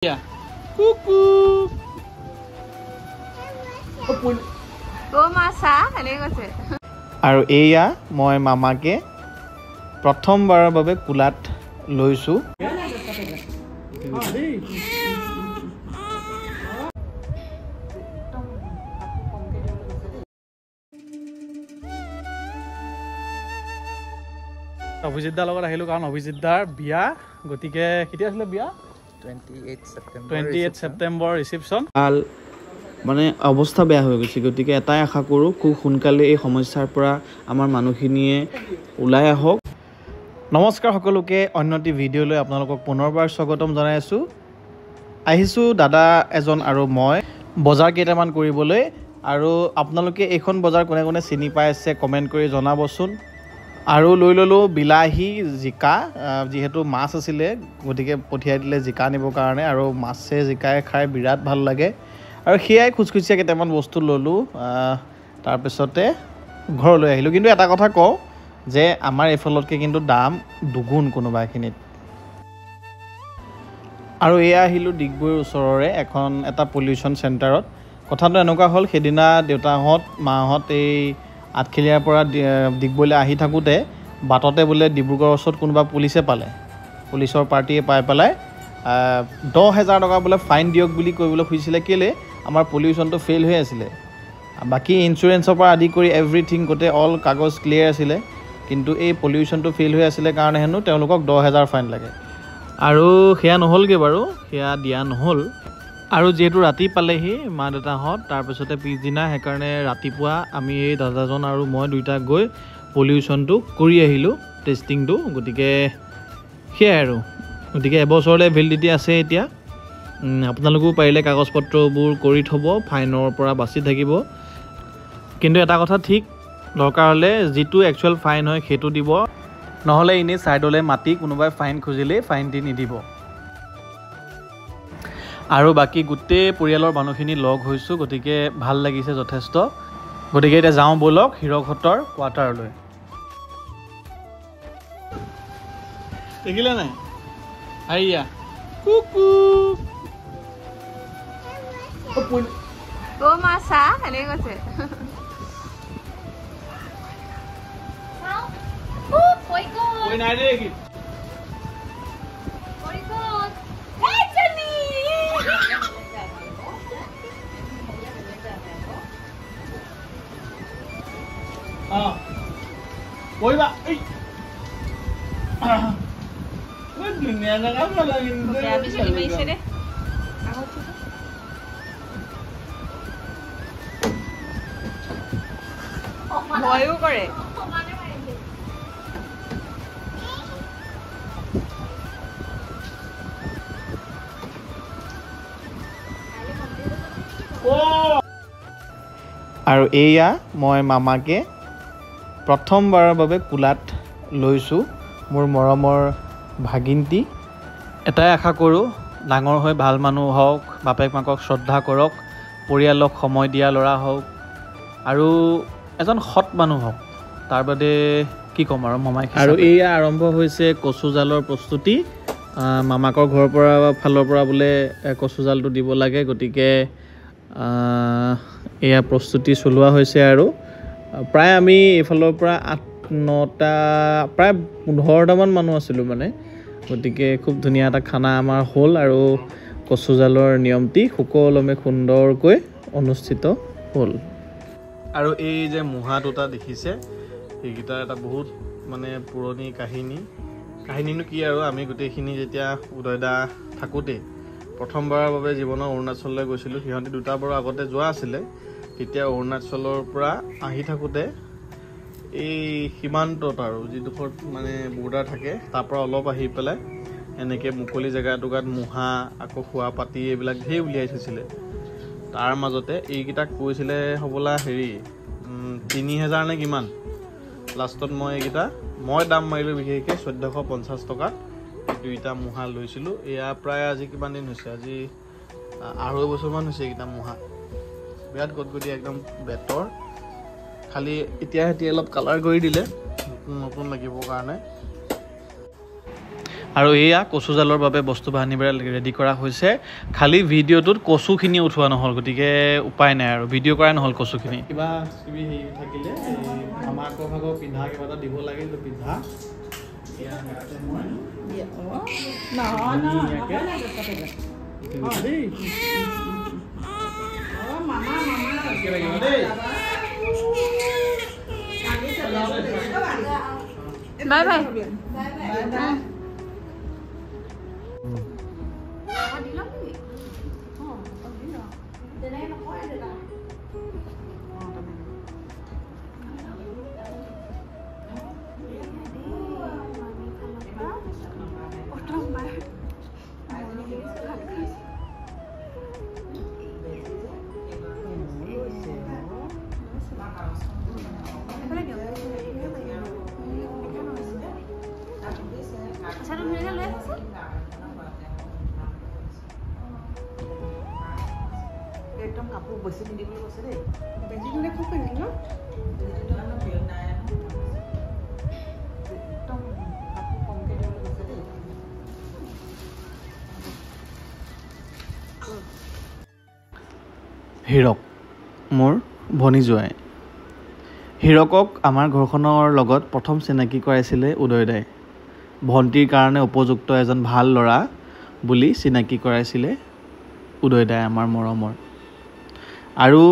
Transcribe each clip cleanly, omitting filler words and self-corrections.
আৰু এয়া মই মামাকে প্ৰথমবাৰৰ বাবে কুলাত লৈছো। অভিজিৎ দাৰ লগত আহিলো কাৰণ অভিজিৎ দাৰ বিয়া, গতিকে কেতিয়া আছিলে বিয়া? 28 ছেপ্টেম্বৰ ৰিচিপশ্যন। মানে অৱস্থা বেয়া হৈ গৈছে, গতিকে এটাই আশা কৰোঁ খুব সোনকালে এই সমস্যাৰ পৰা আমাৰ মানুহখিনিয়ে ওলাই আহক। নমস্কাৰ সকলোকে, অন্য এটি ভিডিঅ'লৈ আপোনালোকক পুনৰবাৰ স্বাগতম জনাই আছোঁ। আহিছোঁ দাদা এজন আৰু মই বজাৰ কেইটামান কৰিবলৈ, আৰু আপোনালোকে এইখন বজাৰ কোনে কোনে চিনি পাই আছে কমেণ্ট কৰি জনাবচোন। আৰু লৈ ল'লোঁ বিলাহী, জিকা, যিহেতু মাছ আছিলে গতিকে পঠিয়াই দিলে জিকা আনিবৰ কাৰণে, আৰু মাছে জিকাই খাই বিৰাট ভাল লাগে। আৰু সেয়াই খুচখুচীয়া কেইটামান বস্তু ল'লোঁ, তাৰপিছতে ঘৰলৈ আহিলোঁ। কিন্তু এটা কথা কওঁ যে আমাৰ এইফালতকৈ কিন্তু দাম দুগুণ কোনোবা এখিনিত। আৰু এয়া আহিলোঁ ডিগবৈৰ ওচৰৰে এটা পলিউশ্যন চেণ্টাৰত। কথাটো এনেকুৱা হ'ল, সেইদিনা দেউতাহঁত মাহঁত এই আঠখেলীয়াৰ পৰা ডিগবৈলৈ আহি থাকোঁতে বাটতে বোলে ডিব্ৰুগড়ৰ ওচৰত কোনোবা পুলিচে পালে, পুলিচৰ পাৰ্টীয়ে পাই পেলাই 10,000 টকা বোলে ফাইন দিয়ক বুলি কৰিবলৈ খুজিছিলে। কেলৈ? আমাৰ পলিউশ্যনটো ফেইল হৈ আছিলে, বাকী ইঞ্চুৰেঞ্চৰ পৰা আদি কৰি এভৰিথিং গোটেই অল কাগজ ক্লিয়াৰ আছিলে, কিন্তু এই পলিউশ্যনটো ফেইল হৈ আছিলে কাৰণে হেনো তেওঁলোকক 10,000 ফাইন লাগে। আৰু সেয়া নহ'লগৈ বাৰু, সেয়া দিয়া নহ'ল। আৰু যিহেতু ৰাতি পালেহি মা দেউতাহঁত, তাৰপিছতে পিছদিনা সেইকাৰণে ৰাতিপুৱা আমি এই দাদাজন আৰু মই দুয়োটা গৈ পলিউশ্যনটো কৰি আহিলোঁ, টেষ্টিংটো। গতিকে সেয়াই আৰু, গতিকে এবছৰলৈ ভেলিডিটি আছে এতিয়া। আপোনালোকেও পাৰিলে কাগজ পত্ৰবোৰ কৰি থ'ব, ফাইনৰ পৰা বাচি থাকিব। কিন্তু এটা কথা ঠিক, দৰকাৰ হ'লে যিটো একচুৱেল ফাইন হয় সেইটো দিব, নহ'লে এনেই ছাইডলৈ মাতি কোনোবাই ফাইন খুজিলেই ফাইন দি নিদিব। আৰু বাকী গোটেই পৰিয়ালৰ মানুহখিনি লগ হৈছোঁ, গতিকে ভাল লাগিছে যথেষ্ট। গতিকে এতিয়া যাওঁ ব'লক হীৰকহঁতৰ কোৱাৰ্টাৰলৈ। দেখিলে নাই? আইয়া কুকু মাছা এনেকৈ কৈছে। নাই দেই কৰিবা ধুনীয়া জেগা ভয়ো কৰে। আৰু এয়া মই মামাকে প্ৰথমবাৰৰ বাবে কুলাত লৈছোঁ, মোৰ মৰমৰ ভাগিনটি। এটাই আশা কৰোঁ ডাঙৰ হৈ ভাল মানুহ হওক, বাপেক মাকক শ্ৰদ্ধা কৰক, পৰিয়ালক সময় দিয়া ল'ৰা হওক, আৰু এজন সৎ মানুহ হওক। তাৰ বাদে কি ক'ম আৰু মামাই। আৰু এয়া আৰম্ভ হৈছে কচু জালৰ প্ৰস্তুতি। মামাকৰ ঘৰৰ ফালৰ পৰা বোলে কচু জালটো দিব লাগে, গতিকে এয়া প্ৰস্তুতি চলোৱা হৈছে। আৰু প্ৰায় আমি এইফালৰ পৰা 8-9টা, প্ৰায় 15টামান মানুহ আছিলোঁ মানে, গতিকে খুব ধুনীয়া এটা খানা আমাৰ হ'ল। আৰু কচু জালৰ নিয়মটি সুকলমে সুন্দৰকৈ অনুষ্ঠিত হ'ল। আৰু এই যে মুহা দুটা দেখিছে, সেইকেইটা এটা বহুত মানে পুৰণি কাহিনীনো কি আৰু, আমি গোটেইখিনি যেতিয়া উদয়দা থাকোঁতেই প্ৰথমবাৰৰ বাবে জীৱনৰ অৰুণাচললৈ গৈছিলোঁ। সিহঁতি দুটা বাৰু আগতে যোৱা আছিলে, তেতিয়া অৰুণাচলৰ পৰা আহি থাকোঁতে এই সীমান্তত আৰু যিডোখৰত মানে বৰ্ডাৰ থাকে তাৰ পৰা অলপ আহি পেলাই এনেকৈ মুকলি জেগা এটুকুৰাত মুহা, আকৌ খোৱা পাতি এইবিলাক ধেৰ উলিয়াই থৈছিলে। তাৰ মাজতে এইকেইটাক কৈছিলে হ'বলা 3,000 নে কিমান। লাষ্টত মই দাম মাৰিলোঁ বিশেষকৈ 1450 টকাত দুইটা মুহা লৈছিলোঁ। এয়া প্ৰায় আজি কিমান দিন হৈছে, আজি 2.5 বছৰমান হৈছে এইকেইটা মুহা। বিৰাট গটগটি একদম বেতৰ, খালি এতিয়া সিহঁতি অলপ কালাৰ কৰি দিলে নতুন লাগিবৰ কাৰণে। আৰু এয়া কচু জালৰ বাবে বস্তু বাহানিবিলাক ৰেডি কৰা হৈছে খালি ভিডিঅ'টোত কচুখিনি উঠোৱা নহ'ল গতিকে উপায় নাই আৰু ভিডিঅ' কৰা নহ'ল কচুখিনি কিবা কিবি হেৰি থাকিলে আমাকৰ ভাগৰ পিন্ধা কিবা এটা দিব লাগে পিন্ধা বাই বাই একদম কাপোৰ বেছি পিন্ধিবলৈ কৈছে দেই বেছি দিলে খুব পিন্ধিম ন একদম কাপোৰ কমকৈ দিবলৈ কৈছে দেই হীৰক মোৰ ভনী জোৱাই হীৰকক আমাৰ ঘৰখনৰ লগত প্ৰথম চিনাকি কৰাইছিলে উদয় দাই ভণ্টিৰ কাৰণে উপযুক্ত এজন ভাল ল'ৰা বুলি চিনাকি কৰাইছিলে উদয় দাই আমাৰ মৰমৰ আৰু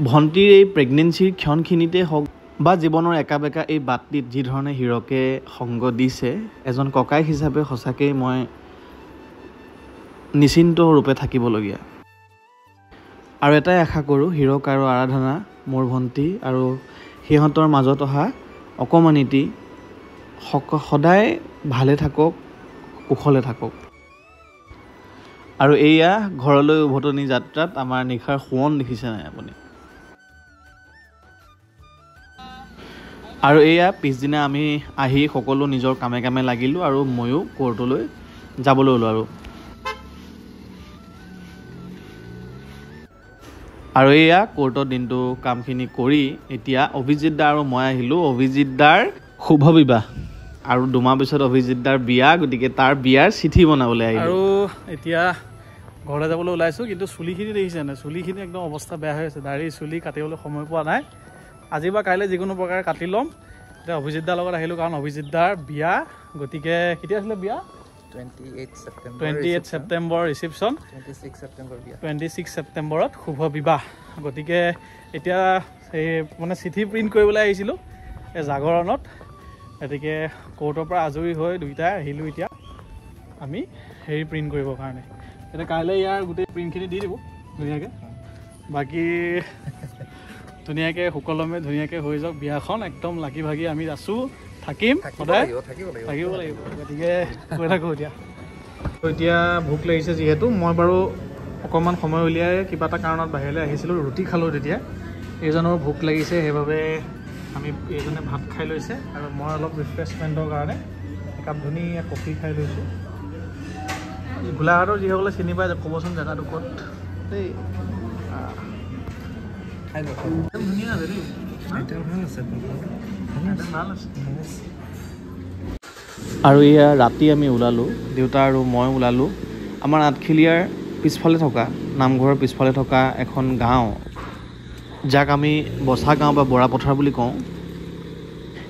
ভণ্টিৰ এই প্ৰেগনেঞ্চিৰ ক্ষণখিনিতে হওক বা জীৱনৰ একা বেকা এই বাটটিত যি ধৰণে হীৰকে সংগ দিছে এজন ককায়েক হিচাপে সঁচাকৈ মই নিশ্চিন্ত ৰূপে থাকিবলগীয়া আৰু এটাই আশা কৰোঁ হীৰক আৰু আৰাধনা মোৰ ভণ্টি আৰু সিহঁতৰ মাজত অহা অকণমানিটি সদায় ভালে থাকক কুশলে থাকক আৰু এয়া ঘৰলৈ উভতনি যাত্ৰাত আমাৰ নিশাৰ সোৱন দেখিছে নাই আপুনি আৰু এয়া পিছদিনা আমি আহি সকলো নিজৰ কামে কামে লাগিলোঁ আৰু ময়ো কোৰ্টলৈ যাবলৈ ওলালোঁ আৰু এয়া কোৰ্টৰ দিনটো কামখিনি কৰি এতিয়া অভিজিৎ দা আৰু মই আহিলোঁ অভিজিৎ দাৰ শুভ বিবাহ আৰু দুমাহ পিছত অভিজিৎ দাৰ বিয়া গতিকে তাৰ বিয়াৰ চিঠি বনাবলৈ আহিলোঁ আৰু এতিয়া ঘৰলৈ যাবলৈ ওলাইছোঁ কিন্তু চুলিখিনি দেখিছে নাই চুলিখিনি একদম অৱস্থা বেয়া হৈ আছে দাড়ি চুলি কাটিবলৈ সময় পোৱা নাই আজি বা কাইলৈ যিকোনো প্ৰকাৰে কাটি ল'ম এতিয়া অভিজিৎ দাৰ লগত আহিলোঁ কাৰণ অভিজিৎ দাৰ বিয়া গতিকে কেতিয়া আছিলে বিয়া 28 ছেপ্টেম্বৰ ৰিচিপশ্যন 26 ছেপ্টেম্বৰত শুভ বিবাহ গতিকে এতিয়া এই মানে চিঠি প্ৰিণ্ট কৰিবলৈ আহিছিলোঁ এই জাগৰণত গতিকে কোৰ্টৰ পৰা আজৰি হৈ দুইটাই আহিলোঁ এতিয়া আমি হেৰি প্ৰিণ্ট কৰিবৰ কাৰণে এতিয়া কাইলৈ ইয়াৰ গোটেই প্ৰিণ্টখিনি দি দিব ধুনীয়াকৈ বাকী ধুনীয়াকৈ সুকলমে ধুনীয়াকৈ হৈ যাওক বিয়াখন একদম লাগি ভাগি আমি আছোঁ থাকিম সদায় থাকিব লাগিব গতিকে গৈ থাকোঁ এতিয়া ভোক লাগিছে যিহেতু মই বাৰু অকণমান সময় উলিয়াই কিবা এটা কাৰণত বাহিৰলৈ আহিছিলোঁ ৰুটি খালোঁ তেতিয়া এইজনৰ ভোক লাগিছে সেইবাবে আমি এইজনে ভাত খাই লৈছে আৰু মই অলপ ৰিফ্ৰেছমেণ্টৰ কাৰণে একাপ ধুনীয়া কফি খাই লৈছোঁ গোলাঘাটৰ যিসকলে চিনি পায় ক'বচোন জেগাটো ক'ত দেই ধুনীয়া আছে দেই ভাল আছে আৰু এয়া ৰাতি আমি ওলালোঁ দেউতা আৰু মই ওলালোঁ আমাৰ আঠখেলীয়াৰ পিছফালে থকা নামঘৰৰ পিছফালে থকা এখন গাঁও যাক আমি বচা গাঁও বা বৰাপথাৰ বুলি কওঁ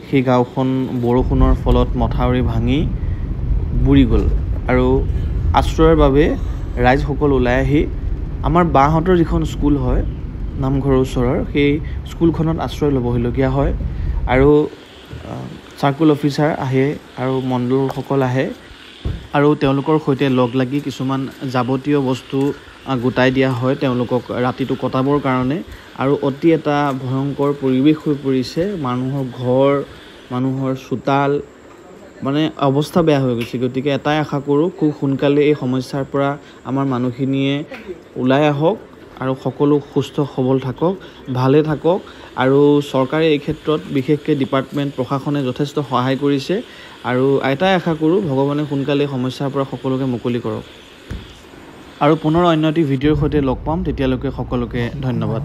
সেই গাঁওখন বৰষুণৰ ফলত মথাউৰি ভাঙি বুৰি গ'ল আৰু আশ্ৰয়ৰ বাবে ৰাইজসকল ওলাই আহি আমাৰ বাহঁতৰ যিখন স্কুল হয় নামঘৰৰ ওচৰৰ সেই স্কুলখনত আশ্ৰয় ল'বহিলগীয়া হয় আৰু চাৰ্কুল অফিচাৰ আহে আৰু মণ্ডলসকল আহে আৰু তেওঁলোকৰ সৈতে লগ লাগি কিছুমান যাৱতীয় বস্তু গোটাই দিয়া হয় তেওঁলোকক ৰাতিটো কটাবৰ কাৰণে আৰু অতি এটা ভয়ংকৰ পৰিৱেশ হৈ পৰিছে মানুহৰ ঘৰ মানুহৰ চোতাল মানে অৱস্থা বেয়া হৈ গৈছে গতিকে এটাই আশা কৰোঁ খুব সোনকালে এই সমস্যাৰ পৰা আমাৰ মানুহখিনিয়ে ওলাই আহক আৰু সকলো সুস্থ সবল থাকক ভালে থাকক আৰু চৰকাৰে এই ক্ষেত্ৰত বিশেষকৈ ডিপাৰ্টমেণ্ট প্ৰশাসনে যথেষ্ট সহায় কৰিছে আৰু এটাই আশা কৰোঁ ভগৱানে সোনকালে এই সমস্যাৰ পৰা সকলোকে মুকলি কৰক আৰু পুনৰ অন্য এটি ভিডিঅ'ৰ সৈতে লগ পাম তেতিয়ালৈকে সকলোকে ধন্যবাদ